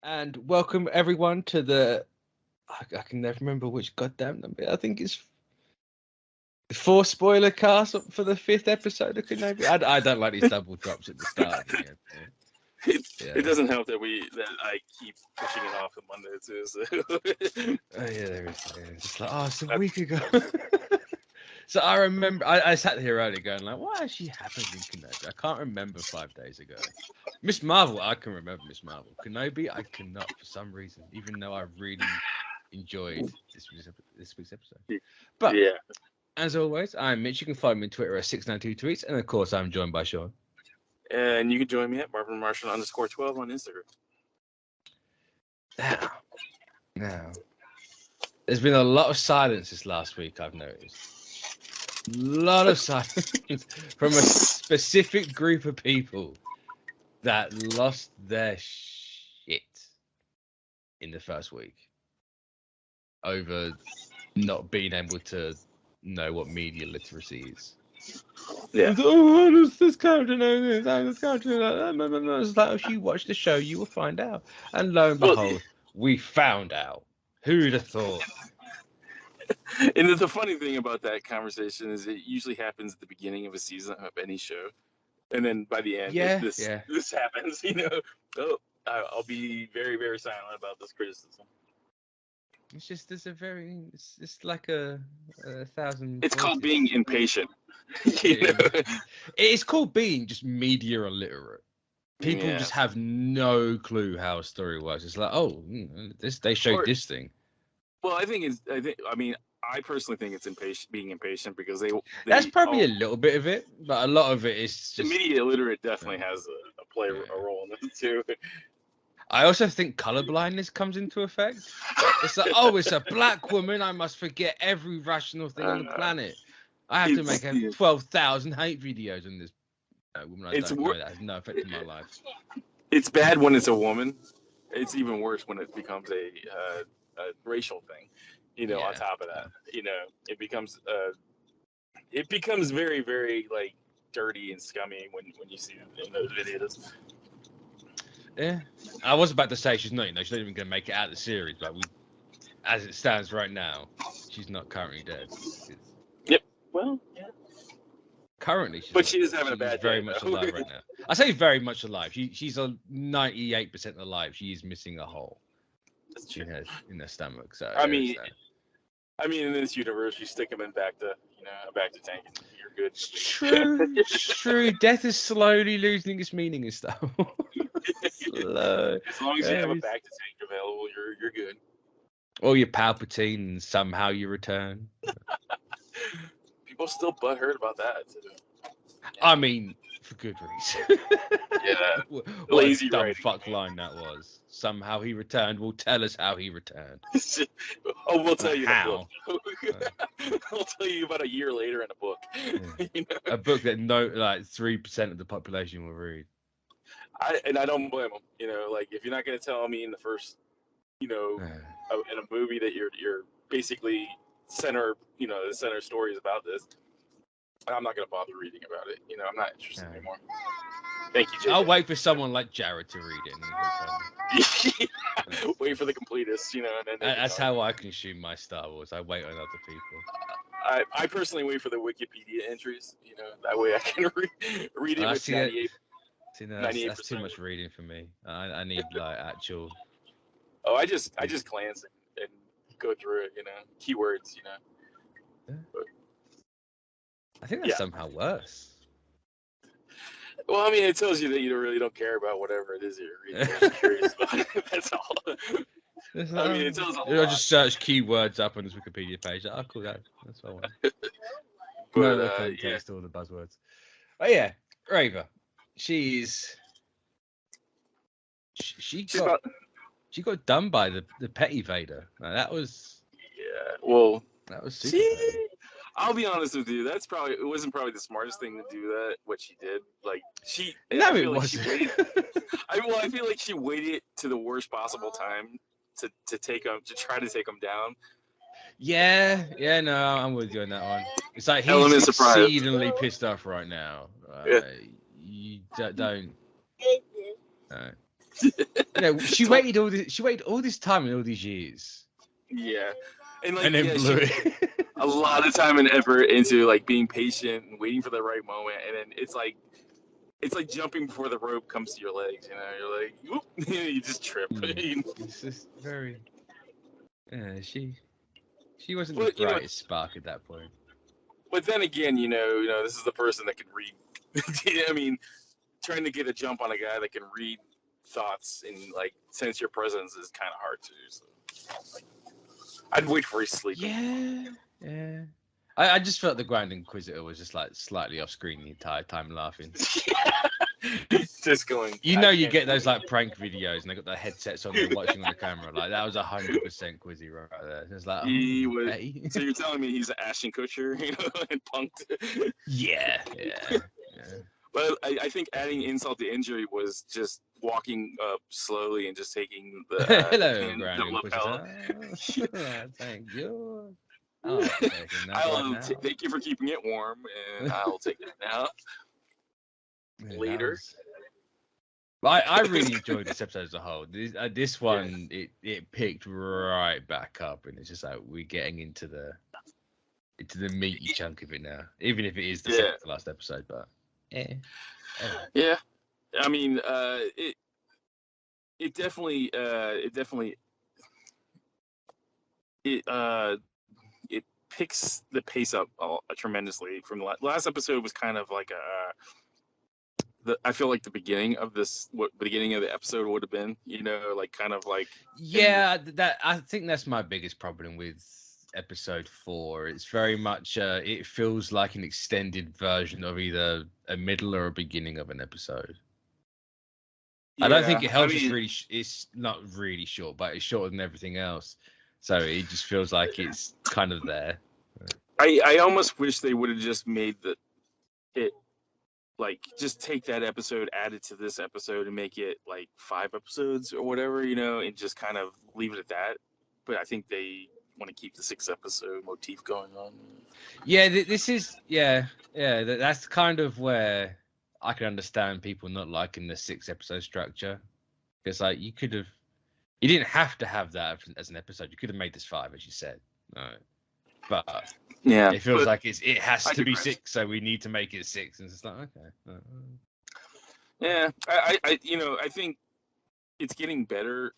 And welcome everyone to the. I can never remember which goddamn number. I think it's 4 spoiler cast for the 5th episode of Kenobi. I don't like these double drops at the start. It doesn't help that I keep pushing it off on Monday too. So. Oh yeah, there is. It's like it's a week ago. So I remember I sat here earlier going like, what actually happened in Kenobi? I can't remember 5 days ago. Miss Marvel, I can remember Miss Marvel. Kenobi, I cannot for some reason, even though I really enjoyed this week's episode. But yeah, as always, I'm Mitch. You can find me on Twitter at 692tweets, and of course, I'm joined by Sean. And you can join me at MarvinMartian_12 on Instagram. Now, there's been a lot of silence this last week, I've noticed. A lot of silence from a specific group of people that lost their shit in the first week over not being able to know what media literacy is. Yeah. Oh, does this character know this? How does this character know that? No. It's like, if you watch the show, you will find out. And lo and behold, we found out. Who'd have thought? And the funny thing about that conversation is it usually happens at the beginning of a season of any show. And then by the end, this happens, I'll be very, very silent about this criticism. It's just, it's like a thousand. It's called being impatient. It's called being just media illiterate. People just have no clue how a story works. It's like, they showed this thing. Well, I personally think it's being impatient because that's probably a little bit of it, but a lot of it is just... The media illiterate definitely has a role in it too. I also think colorblindness comes into effect. It's like, it's a black woman. I must forget every rational thing on the planet. I have to make 12,000 hate videos on this woman. I don't know that has no effect on my life. It's bad when it's a woman. It's even worse when it becomes a racial thing. On top of that, it becomes very, very like dirty and scummy when you see them in those videos. Yeah, I was about to say she's not even going to make it out of the series, but as it stands right now, she's not currently dead. Yep. Well, yeah. Currently, she's having a bad day. Very much alive right now. I say very much alive. She's a 98% alive. She is missing a hole in her stomach. So in this universe, you stick them in back to tank, and you're good. True. Death is slowly losing its meaning and stuff. Slow. As long as you have a back to tank available, you're good. Or you're Palpatine, and somehow you return. People still butthurt about that. I mean, for good reason. Yeah. What lazy a dumb writing. Fuck line that was. Somehow he returned. Will tell us how he returned. We'll tell you how. I'll tell you about a year later in a book. Yeah. A book that 3% of the population will read. I don't blame them. If you're not going to tell me in the first, in a movie that you're basically the center story is about this, I'm not going to bother reading about it. I'm not interested anymore. Thank you, JJ. I'll wait for someone like Jared to read it. Wait for the completists, and then that's how I consume my Star Wars. I wait on other people. I personally wait for the Wikipedia entries. That way I can read it with 98. That's too much reading for me. I need actual. Oh, I just glance and go through it. Keywords. Yeah. I think that's somehow worse. Well, it tells you that you really don't care about whatever it is you're reading. You're curious about it. That's all. It tells a lot. I'll just search keywords up on this Wikipedia page. Oh, cool. That's what I want. But text all the buzzwords. Oh yeah, Raver. She got done by the petty Vader. Now, that was that was super. I'll be honest with you. It wasn't probably the smartest thing to do that. What she did, it wasn't. I feel like she waited to the worst possible time to try to take him down. Yeah, no, I'm with you on that one. It's like he's exceedingly pissed off right now. You don't. She waited all this. She waited all this time and all these years. Yeah, and like And then blew she it. a lot of time and effort into like being patient and waiting for the right moment, and then it's like jumping before the rope comes to your legs. You're like, whoop, you just trip. It's just very. Yeah, she wasn't the But brightest spark at that point. but then again, this is the person that can read. I mean, trying to get a jump on a guy that can read thoughts and like sense your presence is kind of hard to do. So I'd wait for his sleep. Yeah. I just felt the Grand Inquisitor was just like slightly off screen the entire time laughing. Just going. You get those like prank videos and they got their headsets on, they're watching on the camera. Like that was 100% Quizzy right there. It's like, he was. hey. So you're telling me he's an Ashton Kutcher, and punked? Yeah. But I think adding insult to injury was just walking up slowly and just taking the hello, Grand Inquisitor. Thank you. Thank you for keeping it warm, and I'll take it now. Later. I really enjoyed this episode as a whole. This one, it picked right back up, and it's just like we're getting into the meaty chunk of it now, even if it is the second to last episode. But yeah. I mean, it definitely picks the pace up tremendously from the last episode. Was kind of like I feel like the beginning of the beginning of the episode would have been, like kind of like. Yeah, I think that's my biggest problem with episode 4. It's very much it feels like an extended version of either a middle or a beginning of an episode. Yeah, I don't think it helps. It's not really short, but it's shorter than everything else, so it just feels like it's kind of there. I almost wish they would have just made it like just take that episode, add it to this episode, and make it like 5 episodes or whatever, and just kind of leave it at that. But I think they want to keep the 6 episode motif going on. Yeah, this is that's kind of where I can understand people not liking the 6 episode structure, because like you didn't have to have that as an episode. You could have made this 5, as you said. Right. But it feels like it has to be 6, so we need to make it 6, and it's just like okay. Yeah, I think it's getting better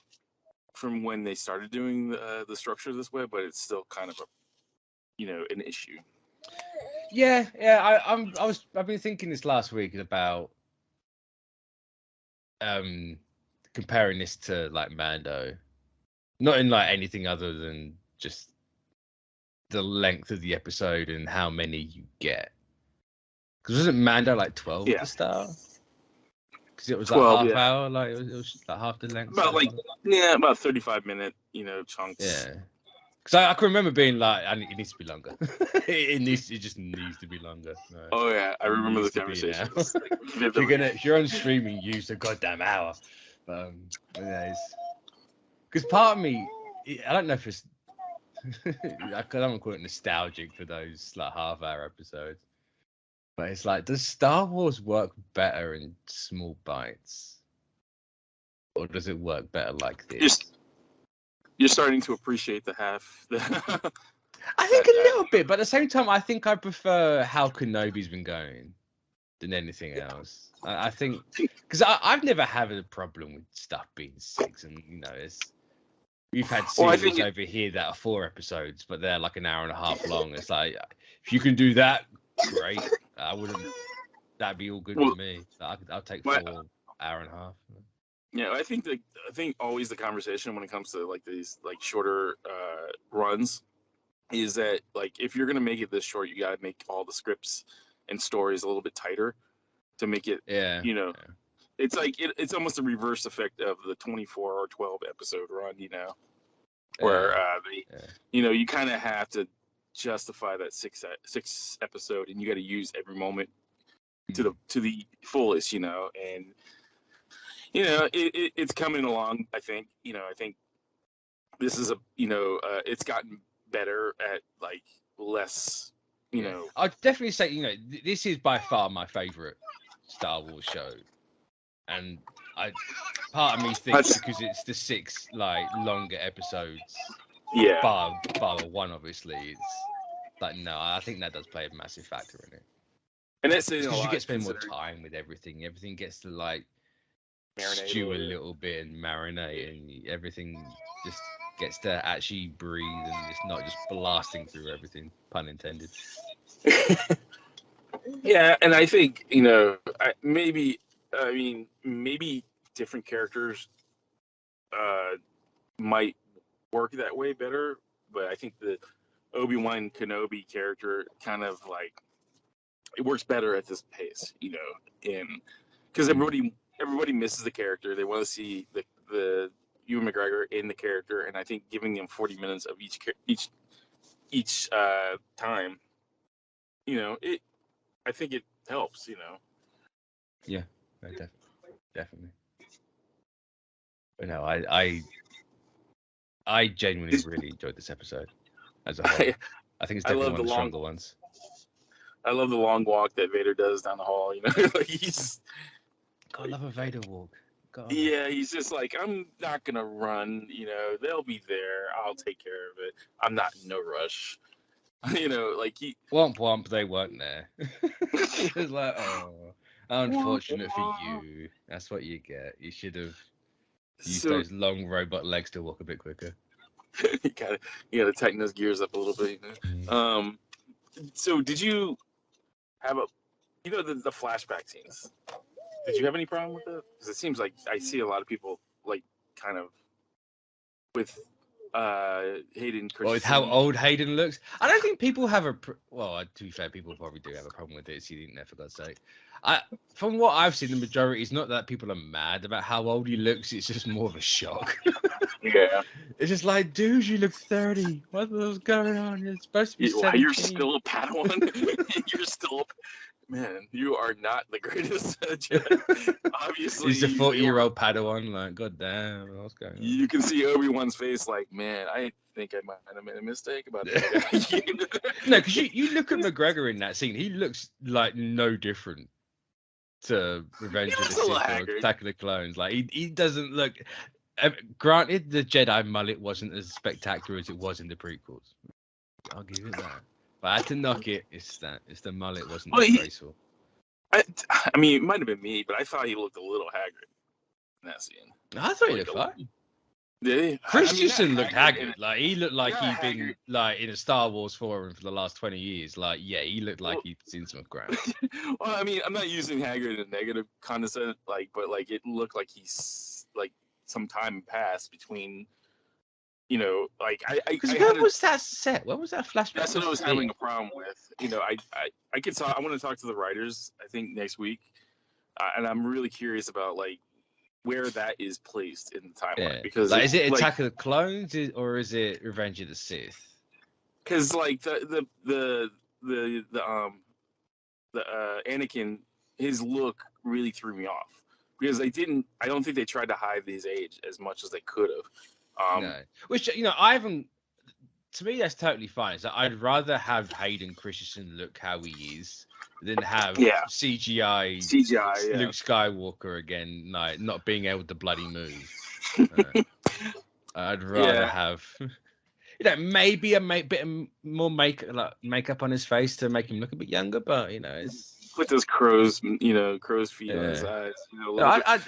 from when they started doing the structure this way, but it's still kind of an issue. Yeah. I've been thinking this last week about comparing this to like Mando, not in like anything other than just the length of the episode and how many you get. Because wasn't Mando like 12 at the start? Because it was like 12, half hour, like it was like half the length. About 35-minute, chunks. Yeah. Because I can remember being like, it needs to be longer. It just needs to be longer. Right? Oh yeah, I remember the conversation. If you're on streaming, use a goddamn hour. But because part of me, I don't know if it's. I don't call it nostalgic for those like half-hour episodes, but it's like, does Star Wars work better in small bites, or does it work better like this? You're starting to appreciate the half. I think a little bit, but at the same time, I think I prefer how Kenobi's been going than anything else. I think because I've never had a problem with stuff being 6, and we've had series over here that are 4 episodes, but they're like an hour and a half long. It's like, if you can do that, great. I wouldn't. That'd be all good with me. I'll take 4 hour and a half. Yeah, I think always the conversation when it comes to like these like shorter runs is that like if you're gonna make it this short, you gotta make all the scripts and stories a little bit tighter to make it. It's like it's almost a reverse effect of the 24 or 12 episode run, where you kind of have to justify that 6 episode, and you got to use every moment to the fullest, and it's coming along. I think this is it's gotten better at like less. I'd definitely say this is by far my favorite Star Wars show, and part of me thinks because it's the 6 like longer episodes. Yeah. Bar the one, obviously. It's like no, I think that does play a massive factor in it. And that's saying a because you lot. get to spend more time with everything. Everything gets to like stew a little bit and marinate, and everything just gets to actually breathe and it's not just blasting through everything. Pun intended. Yeah, and I think maybe different characters might work that way better, but I think the Obi Wan Kenobi character kind of like it works better at this pace, and because everybody misses the character, they want to see the Ewan McGregor in the character, and I think giving them 40 minutes of each time, I think it helps, Yeah, definitely. But no, I genuinely really enjoyed this episode as a whole. I think it's definitely one of the stronger ones. I love the long walk that Vader does down the hall. He's. God, I love a Vader walk. God. Yeah, he's just like, I'm not gonna run. They'll be there. I'll take care of it. I'm not in no rush. Like he. Womp womp, they weren't there. It's like, oh, unfortunate for you. That's what you get. You should have used those long robot legs to walk a bit quicker. You gotta tighten those gears up a little bit. So did you have the flashback scenes? Did you have any problem with it? Because it seems like I see a lot of people like kind of with Hayden Christensen. Well, with how old Hayden looks, I don't think people have well, to be fair, people probably do have a problem with it. So you didn't know, for God's sake. From what I've seen, the majority is not that people are mad about how old he looks. It's just more of a shock. Yeah. It's just like, dude, you look 30. What's going on? You're supposed to be 17. You're still a Padawan. You're still. Man, you are not the greatest Jedi. Obviously, he's a 40-year-old Padawan. Like, goddamn, what's going on? You can see Obi-Wan's face. Like, man, I think I might have made a mistake about that. No, because you look at McGregor in that scene. He looks like no different to Revenge of the Sith or Attack of the Clones. Like, he doesn't look. Granted, the Jedi mullet wasn't as spectacular as it was in the prequels. I'll give it that. If I had to knock it, it's the mullet wasn't graceful. I mean, it might have been me, but I thought he looked a little haggard in that scene. I thought he looked fine. Did he? Christensen looked haggard. Like, he looked like he'd been like in a Star Wars forum for the last 20 years. Like, yeah, he looked like he'd seen some ground. Well, I mean, I'm not using haggard in a negative condescent, but it looked like he's like some time passed between. When was that set? When was that flashback? That's what I was having a problem with. I could talk. I want to talk to the writers. I think next week, and I'm really curious about where that is placed in the timeline. Yeah. Because is it Attack of the Clones or is it Revenge of the Sith? Because the Anakin, his look really threw me off because I don't think they tried to hide his age as much as they could have. No, which I haven't. To me, that's totally fine. So I'd rather have Hayden Christensen look how he is than have CGI Luke Skywalker again, like not being able to bloody move. I'd rather have, maybe a bit more makeup on his face to make him look a bit younger, but it's. Put those crow's feet on his eyes.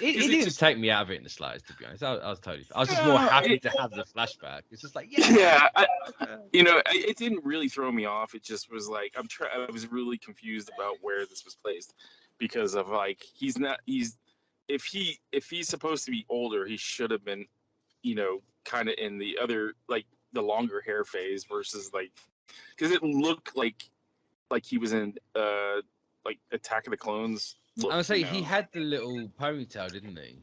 It didn't take me out of it in the slightest, to be honest. I was just more happy to have the flashback. It's just like, it didn't really throw me off. It just was like I was really confused about where this was placed because of if he's supposed to be older, he should have been, kind of in the other the longer hair phase versus because it looked like he was in Attack of the Clones. I would say he had the little ponytail, didn't he?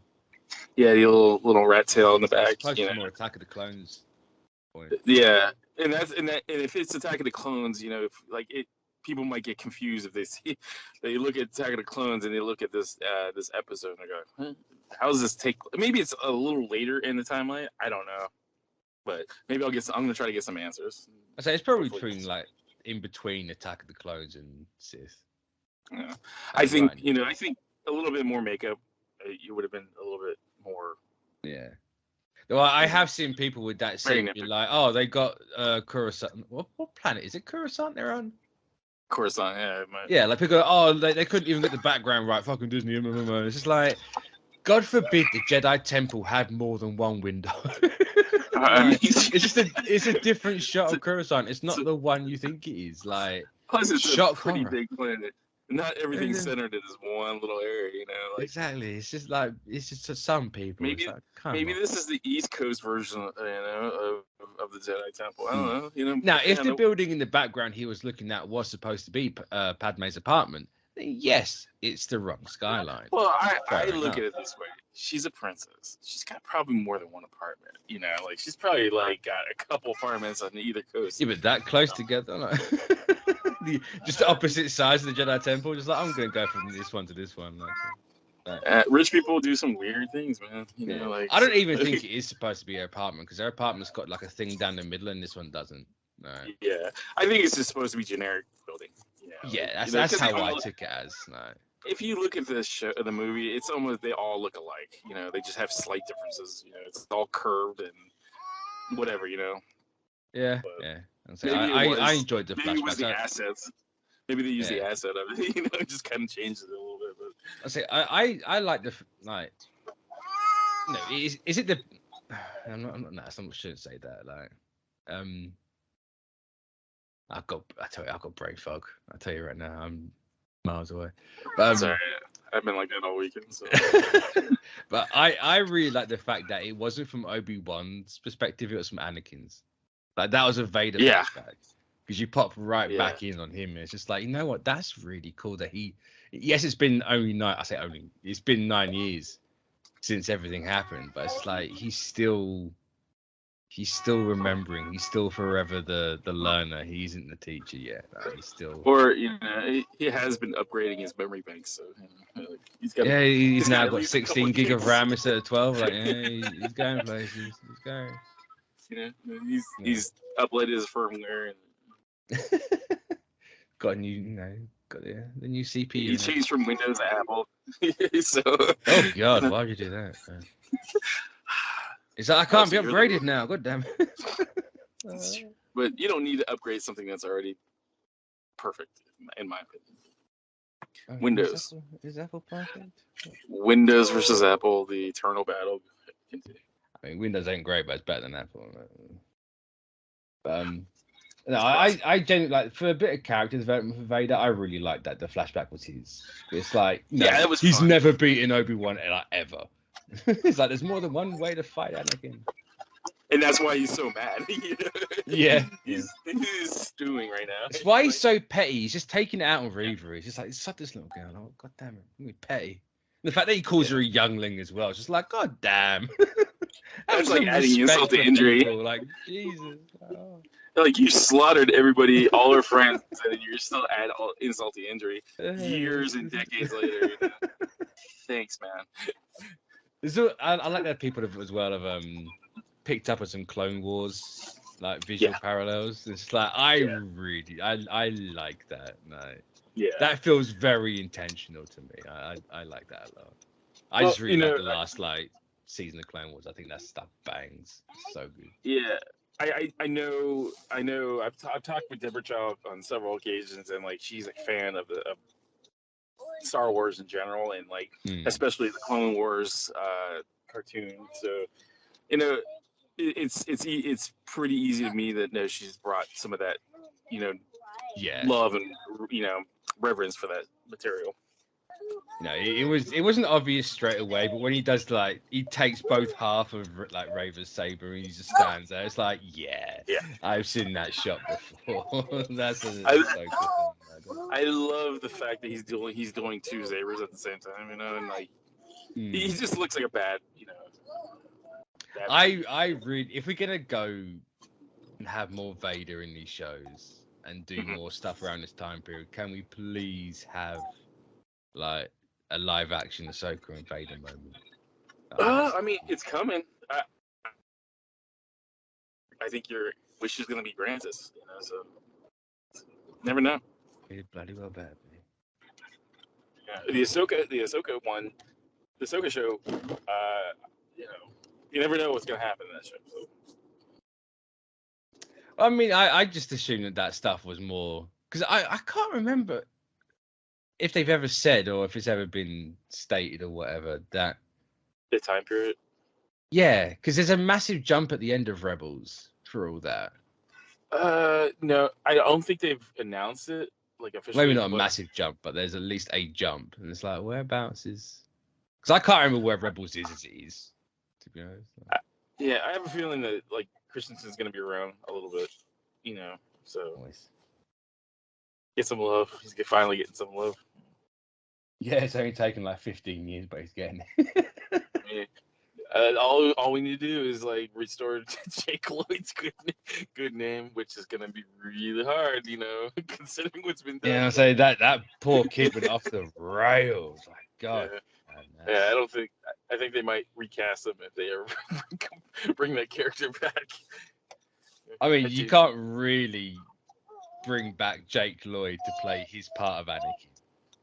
Yeah, the little rat tail in the back. More Attack of the Clones. Point. Yeah, and if it's Attack of the Clones, people might get confused if they look at Attack of the Clones and they look at this episode and they go, how does this take? Maybe it's a little later in the timeline. I don't know, but maybe I'm gonna try to get some answers. I say it's probably in between Attack of the Clones and Sith. Yeah. I think a little bit more makeup it would have been a little bit more. Yeah. Well, I have seen people with that scene be like, "Oh, they got Coruscant. What planet is it? Coruscant they're on." Coruscant, yeah. Yeah, like people go, "Oh, they couldn't even get the background right." Fucking Disney. It's just like, God forbid the Jedi Temple had more than one window. Like, it's a different shot of Coruscant. It's not the one you think it is. Like, plus it's shock a pretty horror. big planet. Not everything's centered in this one little area, you know. Like, exactly. It's just like to some people. Maybe like, this is the East Coast version, of the Jedi Temple. I don't know. You know. Now, if the building in the background he was looking at was supposed to be Padme's apartment, then yes, it's the wrong skyline. Well, I look at it this way: she's a princess. She's got probably more than one apartment. You know, like she's probably like got a couple apartments on either coast. Yeah, but that close together, like just the opposite sides of the Jedi Temple. Just like I'm gonna go from this one to this one. Rich people do some weird things, man. You know, like I don't even think it is supposed to be her apartment because her apartment's got like a thing down the middle and this one doesn't. No. Yeah, I think it's just supposed to be generic building. Yeah, that's how I took it as. No. If you look at the movie, it's almost they all look alike. You know, they just have slight differences. You know, it's all curved and whatever. You know. Yeah, yeah. I enjoyed the flashbacks. Maybe it was the assets. Maybe they use the asset of it. You know, it just kind of changes it a little bit. But I say I like the like. No, is it the? I'm not. No, I shouldn't say that. Like, I've got brain fog. I'll tell you right now, I'm miles away. But sorry, I've been like that all weekend. So. But I really like the fact that it wasn't from Obi-Wan's perspective; it was from Anakin's. Like that was a Vader flashback because you pop right back in on him. And it's just like, you know what? That's really cool that he. Yes, it's been only 9. I say only. It's been 9 years since everything happened, but it's like he's still remembering. He's still forever the learner. He isn't the teacher yet. He's still. Or he has been upgrading his memory bank, so like, he's got. Yeah, he's now got 16 gig of RAM instead of 12. Like, he's going places. He's going. You know, he's uploaded his firmware and got a new, got the new CPU. He changed from Windows to Apple. So. Oh God, why would you do that? It's like I can't be upgraded now. God damn it. But you don't need to upgrade something that's already perfect, in my opinion. Windows. Is Apple perfect? Windows versus Apple, the eternal battle. I mean, Windows ain't great, but it's better than Apple. No, I genuinely like for a bit of character development for Vader. I really like that the flashback was his. It's like it was. He's never beaten Obi-Wan ever. It's like there's more than one way to fight Anakin. And that's why he's so mad. Yeah. He's stewing right now. That's why he's so petty. He's just taking it out on Reaver. He's just like, suck this little girl. Oh, God damn it. He's petty. The fact that he calls her a youngling as well. It's just like, God damn. That's like adding insult to injury. People. Like, Jesus. Oh. Like, you slaughtered everybody, all her friends, and you're still add insult to injury years and decades later. You know? Thanks, man. I like that people as well have picked up on some Clone Wars like visual parallels. It's like I like that. That feels very intentional to me. I like that a lot. I just really like the last season of Clone Wars. I think that stuff bangs. It's so good. Yeah. I know. I've talked with Deborah Child on several occasions, and like she's a fan of Star Wars in general, and like especially the Clone Wars cartoon. So, it's pretty easy to me that she's brought some of that, love and reverence for that material. It wasn't obvious straight away, but when he does he takes both half of Raver's saber and he just stands there. It's like, I've seen that shot before. That's so good thing. I love the fact that he's doing two sabers at the same time, and like he just looks like a bad, bad I really, if we're gonna go and have more Vader in these shows and do more stuff around this time period, can we please have like a live action Ahsoka and Vader moment? I mean, it's coming. I think your wish is gonna be granted, so never know. It bloody well better be. Yeah, the Ahsoka one the Ahsoka show, you know, you never know what's gonna happen in that show. So. I mean, I just assumed that stuff was more because I can't remember if they've ever said or if it's ever been stated or whatever that The time period. yeah, because there's a massive jump at the end of Rebels for all that. No, I don't think they've announced it like officially. Maybe not a massive jump, but there's at least a jump, and it's like whereabouts is? Because I can't remember where Rebels is as it is, to be honest. Yeah, I have a feeling that like Christensen's gonna be around a little bit, you know. So Nice. get some love. He's finally getting some love. Yeah, it's only taken like 15 years, but he's getting it. Yeah. All we need to do is like restore Jake Lloyd's good name, which is gonna be really hard, you know, considering what's been done. Yeah, I say that poor kid went off the rails. Like God. Yeah. Yeah, I think they might recast him if they ever bring that character back. I mean, you can't really bring back Jake Lloyd to play his part of Anakin.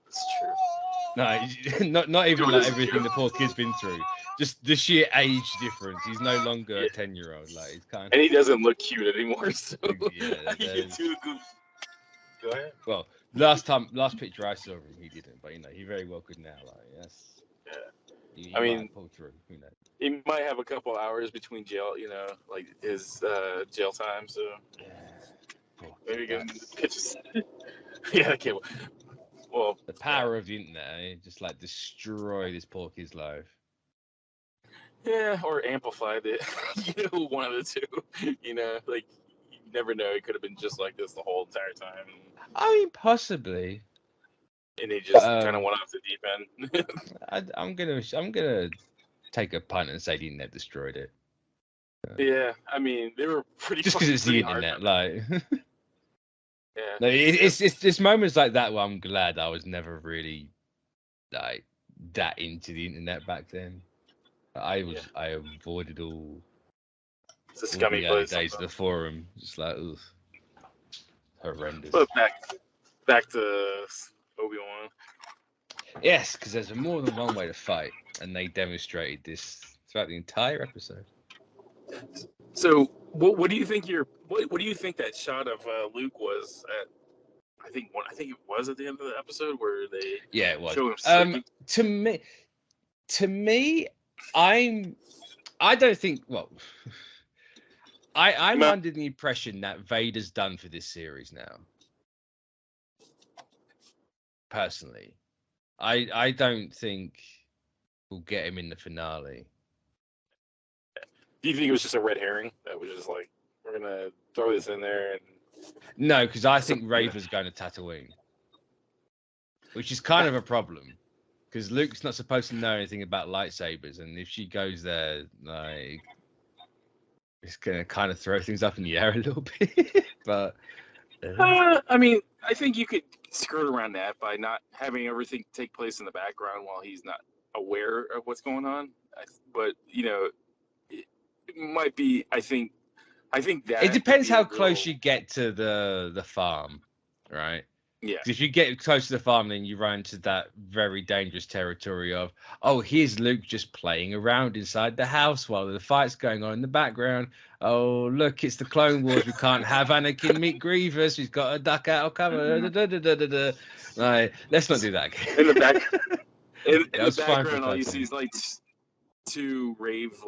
It's true. No, not even like everything the poor kid's been through. Just the sheer age difference. He's no longer a 10-year-old. Like he's kind of. And he doesn't look cute anymore. So yeah, go ahead. Well, last picture I saw of him, he didn't. But you know, he very well could now. Like yes. Yeah. He I mean, pull through. Who knows? He might have a couple hours between jail, you know, like his jail time. So maybe you can pitch. Yeah, okay. Well, the power of the internet, just like destroy this poor kid's life. Yeah, or amplify it. You know, one of the two. You know, like you never know. He could have been just like this the whole entire time. I mean, possibly. And he just kind of went off the deep end. I'm gonna take a punt and say the internet destroyed it. Yeah, I mean they were pretty. Just because it's the internet, like. Yeah. No, it's moments like that where I'm glad I was never really like that into the internet back then. I avoided all. It's a scummy place. Days of the forum, just like ugh, horrendous. But back to Obi-Wan. Yes, because there's more than one way to fight, and they demonstrated this throughout the entire episode. So, what do you think what do you think that shot of Luke was at? I think it was at the end of the episode where they it was. Show him to me, I don't think. Well, I'm under the impression that Vader's done for this series now. Personally, I don't think we'll get him in the finale. Do you think it was just a red herring that was just like we're gonna throw this in there? And no, because I think Raven's going to Tatooine, which is kind of a problem. Because Luke's not supposed to know anything about lightsabers, and if she goes there, like, it's gonna kind of throw things up in the air a little bit. But I mean, I think you could skirt around that by not having everything take place in the background while he's not aware of what's going on. But you know, it might be. I think that it depends how close you get to the farm, right? Yeah. If you get close to the farm, then you run into that very dangerous territory of, oh, here's Luke just playing around inside the house while the fight's going on in the background. Oh, look, it's the Clone Wars. We can't have Anakin meet Grievous. He's got to duck out of cover. Like, let's not do that. In the background, all you see is like two rave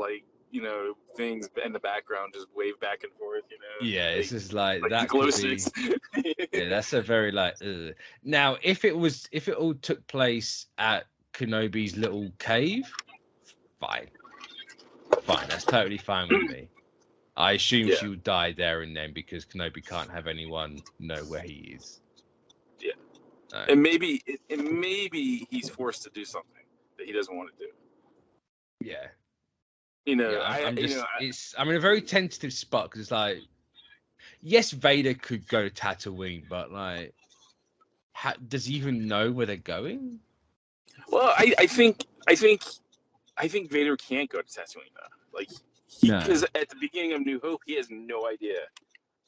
things in the background just wave back and forth, Yeah, it's just like that glow could be, yeah, that's a very like now if it all took place at Kenobi's little cave, fine, that's totally fine with me. I assume she would die there and then because Kenobi can't have anyone know where he is. And maybe he's forced to do something that he doesn't want to do. Yeah. I'm in a very tentative spot because it's like, yes, Vader could go to Tatooine, but like, does he even know where they're going? Well, I think Vader can't go to Tatooine though. Like, because at the beginning of New Hope, he has no idea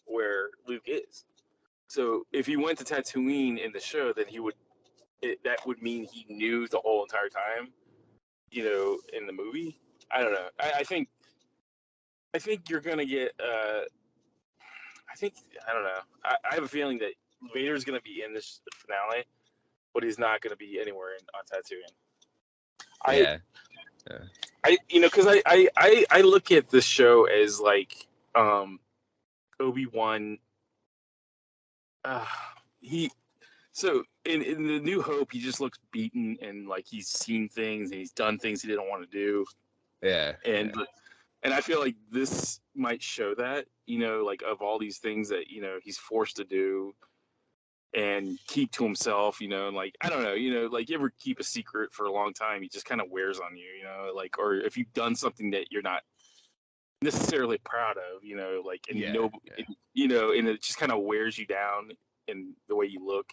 where Luke is. So if he went to Tatooine in the show, then that would mean he knew the whole entire time. in the movie. I don't know. I think you're gonna get. I don't know. I have a feeling that Vader's gonna be in this finale, but he's not gonna be anywhere on Tatooine. Yeah. Because I look at this show as like Obi-Wan. So in the New Hope, he just looks beaten and like he's seen things and he's done things he didn't want to do. Yeah. And I feel like this might show that, like of all these things that, he's forced to do and keep to himself, and like, I don't know, like you ever keep a secret for a long time, it just kind of wears on you, like, or if you've done something that you're not necessarily proud of, like, and and it just kind of wears you down in the way you look.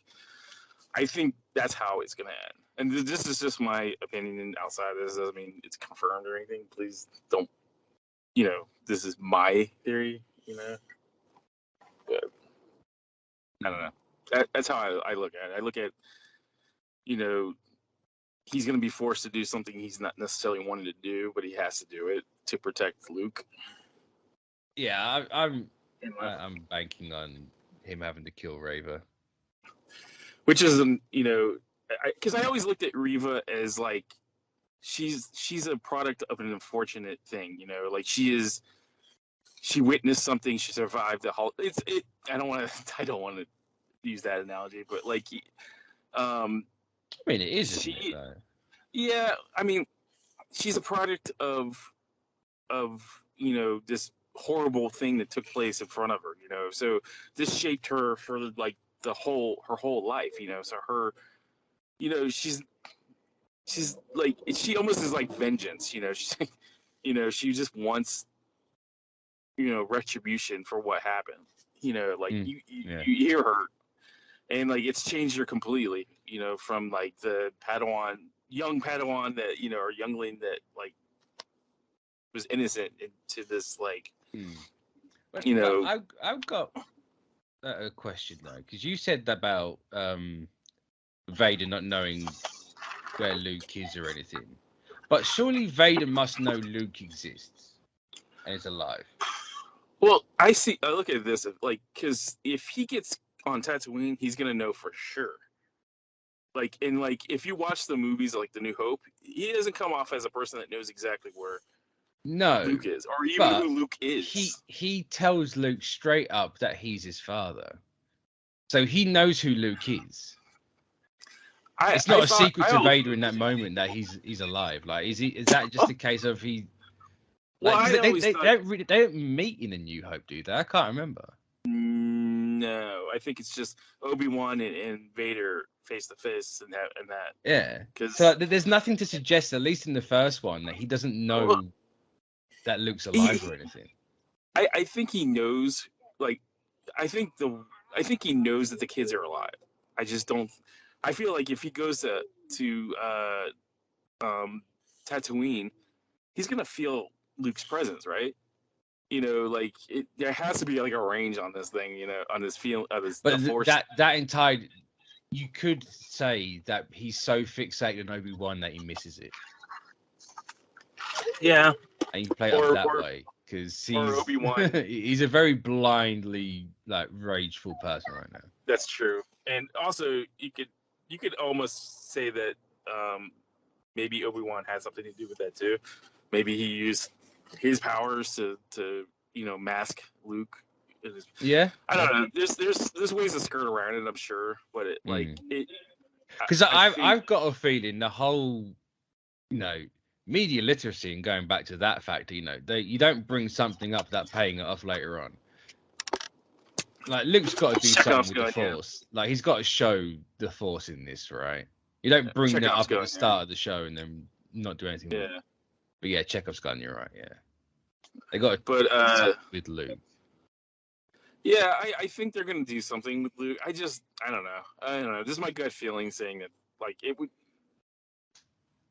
I think that's how it's going to end. And this is just my opinion, and outside of this doesn't mean it's confirmed or anything. Please don't, this is my theory, But I don't know. That's how I look at it. I look at, he's going to be forced to do something he's not necessarily wanting to do, but he has to do it to protect Luke. Yeah, I'm banking on him having to kill Reva. Which is, because I always looked at Reva as like, she's a product of an unfortunate thing, like she witnessed something, she survived the whole. I don't want to use that analogy, but like, I mean, it is. Isn't it, though? Yeah, I mean, she's a product of this horrible thing that took place in front of her, so this shaped her for like her whole life, so her, she's like, she almost is like vengeance, she's she just wants retribution for what happened, like you hear her, and like it's changed her completely, from like the young Padawan that or youngling that like was innocent into this like But I've got a question though, because you said about Vader not knowing where Luke is or anything, but surely Vader must know Luke exists and is alive. Well, I look at this like, because if he gets on Tatooine, he's gonna know for sure. Like, and like, if you watch the movies like The New Hope, he doesn't come off as a person that knows exactly where Luke is, or even who Luke is. He tells Luke straight up that he's his father, so he knows who Luke is. It's not a secret to Vader in that moment that he's alive. Like, is that just a case of he? Like, they don't meet in A New Hope, do they? I can't remember. No, I think it's just Obi-Wan and Vader face to face and that. Yeah, so there's nothing to suggest, at least in the first one, that he doesn't know that Luke's alive or anything. I think he knows. Like, I think he knows that the kids are alive. I just don't. I feel like if he goes to Tatooine, he's gonna feel Luke's presence, right? Like there has to be like a range on this thing, on this feel of his. But that entire, you could say that he's so fixated on Obi-Wan that he misses it. Yeah, and you play it up that way because he's a very blindly like rageful person right now. That's true, and also you could almost say that maybe Obi-Wan had something to do with that too. Maybe he used his powers to mask Luke. Yeah, I don't know. There's ways to skirt around it, I'm sure, but because I've got a feeling the whole media literacy, and going back to that factor, you don't bring something up without paying it off later on. Like, Luke's got to do something with the Force. Yeah. Like, he's got to show the Force in this, right? You don't bring that up at the start of the show and then not do anything. Yeah. But yeah, Chekhov's gun, you're right, yeah. They got to with Luke. Yeah, I think they're going to do something with Luke. I don't know. This is my gut feeling saying that, like, it would...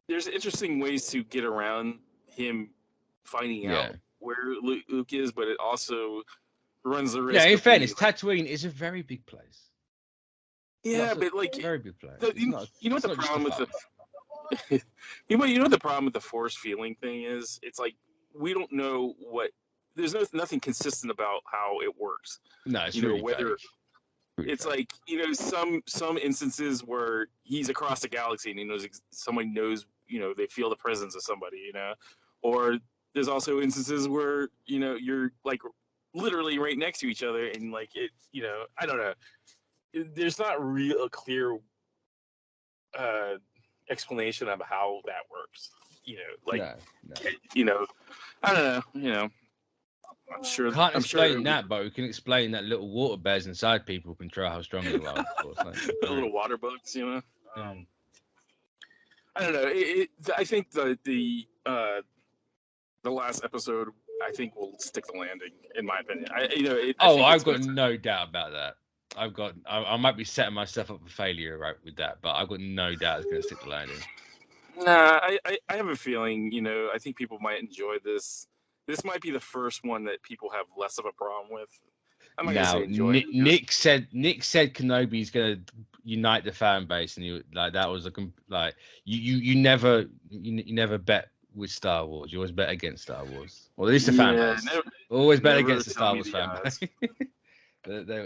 There's interesting ways to get around him finding out where Luke is, but it also runs the risk. Yeah, in fairness, Tatooine is a very big place. Yeah, but like very big place. You know what the problem with you know the problem with the force feeling thing is, it's like we don't know what. There's nothing consistent about how it works. No, it's You know, really whether fake. Really it's fake. like, some instances where he's across the galaxy and he knows someone knows, they feel the presence of somebody, or there's also instances where you're like literally right next to each other, and like it, I don't know. There's not real a clear uh, explanation of how that works. Like, No, no. you know, I don't know. I'm sure. Can't I'm sure explain that, but we can explain that little water bears inside people control how strong you are. Of course, like, the little water bugs. yeah. I don't know. I think the last episode, I think, will stick the landing, in my opinion. I Oh, think it's I've got going to. no doubt about that. I might be setting myself up for failure right with that, but I've got no doubt it's going to stick the landing. Nah, I have a feeling. I think people might enjoy this. This might be the first one that people have less of a problem with. I'm not gonna Now, say enjoy it. Nick said Kenobi's going to unite the fan base, and that was like you never bet with Star Wars. You always bet against Star Wars. Well, at least the fan base. Always bet never against the tell Star me Wars the fan odds. base.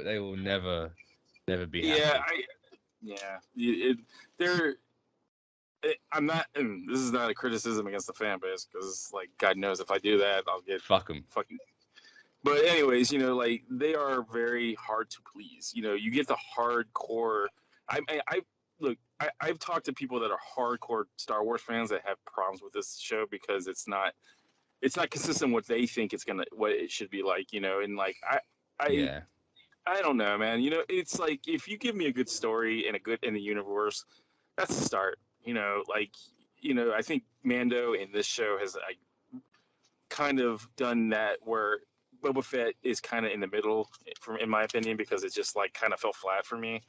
They will never be happy. I'm not. And this is not a criticism against the fan base, because, like, God knows if I do that, I'll get Fuck them. fucking. But anyways, like, they are very hard to please. You get the hardcore. I look. I've talked to people that are hardcore Star Wars fans that have problems with this show because it's not consistent what they think what it should be like. And like I Yeah. I don't know, man. It's like, if you give me a good story and in the universe, that's the start. Like, I think Mando in this show has, like, kind of done that, where Boba Fett is kind of in the middle, in my opinion, because it just, like, kind of fell flat for me.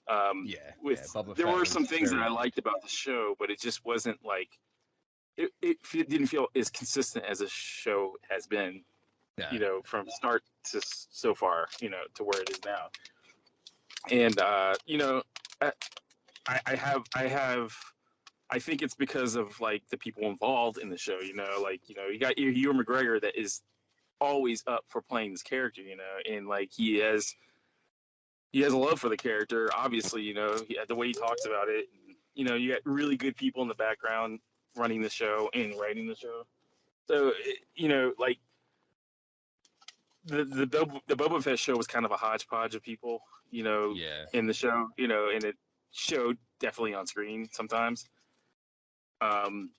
Boba There Fett were was some things that very I good. liked about the show, but it just wasn't like it didn't feel as consistent as the show has been. No. From start to so far, to where it is now. And I, I have I think it's because of, like, the people involved in the show. Like, you got Ewan McGregor that is always up for playing this character. And, like, he has a love for the character. Obviously, the way he talks about it. You got really good people in the background running the show and writing the show. So, like, the Boba Fett show was kind of a hodgepodge of people, Yeah. in the show, and it showed definitely on screen sometimes. Um,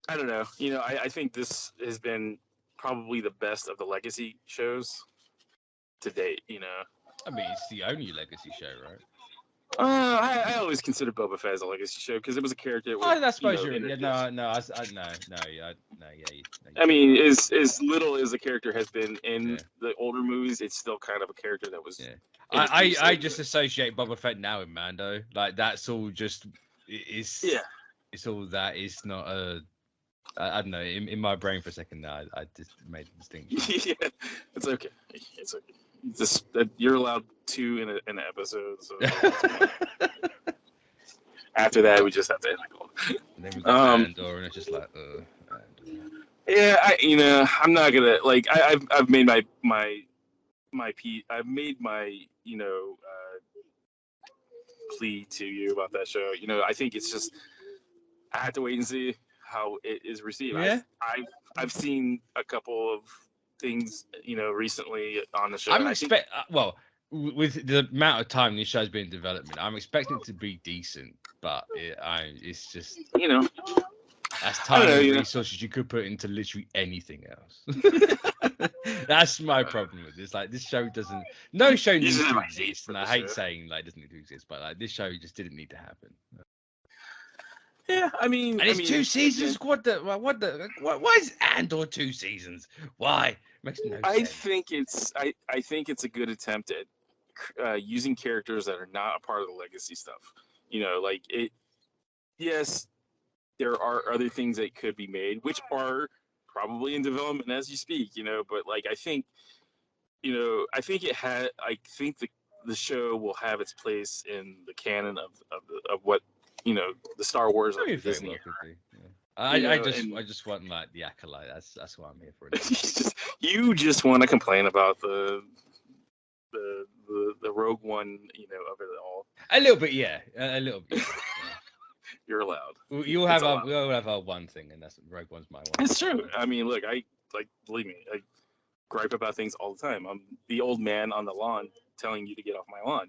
I don't know. I think this has been probably the best of the legacy shows to date. I mean, it's the only legacy show, right? I always consider Boba Fett as a legacy show because it was a character that was, I suppose you're. Yeah, introduced. You I could mean, be right. as little as the character has been in Yeah, the older movies, it's still kind of a character that was yeah. introduced I late. just associate Boba Fett now with Mando. Like, that's all. Just Yeah. it's all that. It's not a. I don't know. In my brain for a second now, I just made the distinction. Yeah, it's okay. It's okay. Just you're allowed 2 in an episode. So after that, we just have to end the call. And then we got Um, Andor, and it's just like, Andor. yeah, I'm not gonna, like, I've made my I've made my plea to you about that show. I think it's just, I have to wait and see how it is received. Yeah. I've seen a couple of things recently on the show. I'm And I think with the amount of time this show's been in development, I'm expecting it to be decent, but it's just you know that's I don't time know. and resources you could put into literally anything else. That's my problem with this. Like, this show doesn't. No show You just needs have to a hate exist, for and the I hate show. saying like it doesn't need to exist, but like this show just didn't need to happen. Yeah, I mean, And it's 2 seasons. Why is Andor 2 seasons? Why? Makes no I sense. think it's a good attempt at using characters that are not a part of the legacy stuff. Like it. Yes, there are other things that could be made, which are probably in development as you speak. But, like, I think I think the show will have its place in the canon of what the Star Wars I of mean, the very Disney well era. could be. Yeah. And I just want like the acolyte. That's what I'm here for. you just want to complain about the Rogue One, of it all. A little bit, yeah. A little bit. Yeah. You're allowed. We'll have our one thing, and that's Rogue One's my one. It's true. I mean, look, believe me, I gripe about things all the time. I'm the old man on the lawn telling you to get off my lawn,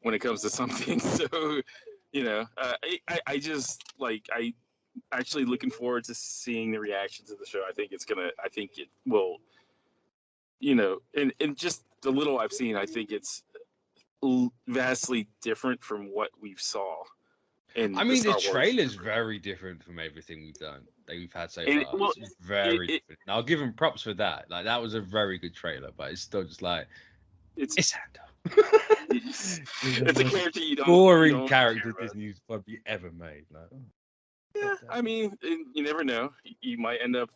when it comes to something. So, I just I actually looking forward to seeing the reactions of the show. I think it will, and just the little I've seen, I think it's vastly different from what we've saw. I mean, the trailer's very different from everything we've had so far. Well, it's very different. And I'll give him props for that. Like, that was a very good trailer, but it's still just like, it's Santa. It's a character you don't boring character Disney's probably ever made. Like, yeah, I mean, you never know. You might end up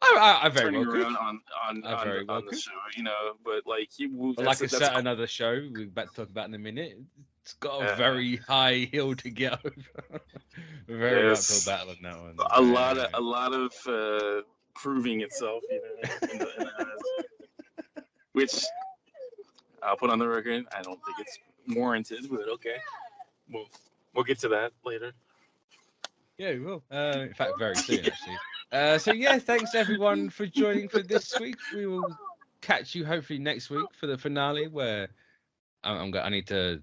I very turning well around on the show, but like that's another show we're about to talk about in a minute. It's got a very high hill to get over. Very uphill battle on that one. A lot of proving itself, in the eyes. Which I'll put on the record. I don't think it's warranted, but okay. We'll get to that later. Yeah, we will. In fact, very soon, actually. So yeah, thanks everyone for joining for this week. We will catch you hopefully next week for the finale, where I need to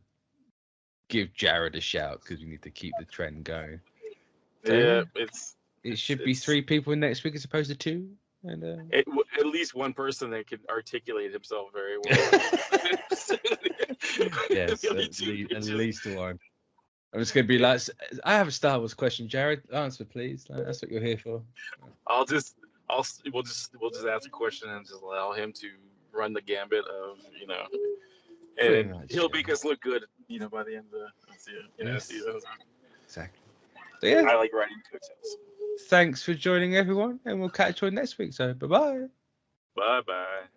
give Jared a shout because we need to keep the trend going. So, yeah, it should be 3 people next week as opposed to 2, and at least one person that can articulate himself very well. Yes, at least one. I'm just gonna be like, I have a Star Wars question, Jared. Answer, please. That's what you're here for. We'll just ask a question and just allow him to run the gambit of, and he'll make us look good, by the end of the season. Exactly. So, yeah, I like writing coattails. Thanks for joining, everyone, and we'll catch you on next week. So, bye-bye. Bye-bye.